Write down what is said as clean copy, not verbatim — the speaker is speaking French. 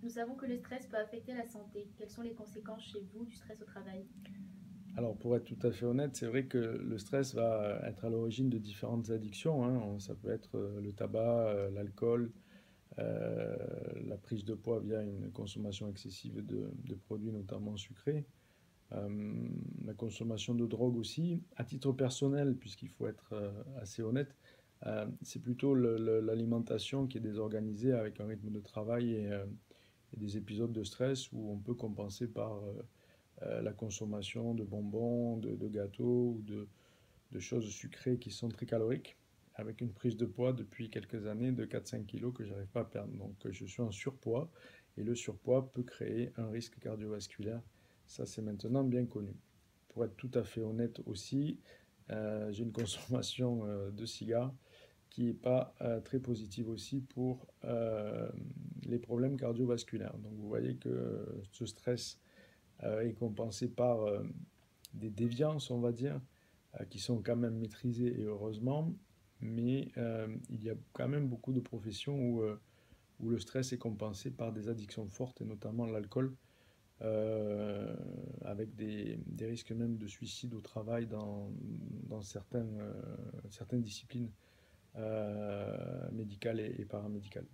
Nous savons que le stress peut affecter la santé. Quelles sont les conséquences chez vous du stress au travail? Alors, pour être tout à fait honnête, c'est vrai que le stress va être à l'origine de différentes addictions, hein. Ça peut être le tabac, l'alcool, euh, la prise de poids via une consommation excessive de produits, notamment sucrés, euh, la consommation de drogue aussi. À titre personnel, puisqu'il faut être assez honnête, c'est plutôt l'alimentation qui est désorganisée avec un rythme de travail et des épisodes de stress où on peut compenser par la consommation de bonbons, de gâteaux ou de choses sucrées qui sont très caloriques, avec une prise de poids depuis quelques années de 4-5 kilos que je n'arrive pas à perdre. Donc je suis en surpoids et le surpoids peut créer un risque cardiovasculaire. Ça, c'est maintenant bien connu. Pour être tout à fait honnête aussi, j'ai une consommation de cigares qui n'est pas très positive aussi pour les problèmes cardiovasculaires. Donc vous voyez que ce stress est compensé par des déviances, on va dire, qui sont quand même maîtrisées et heureusement, mais il y a quand même beaucoup de professions où le stress est compensé par des addictions fortes, et notamment l'alcool, avec des risques même de suicide au travail dans certaines disciplines médicales et paramédicales.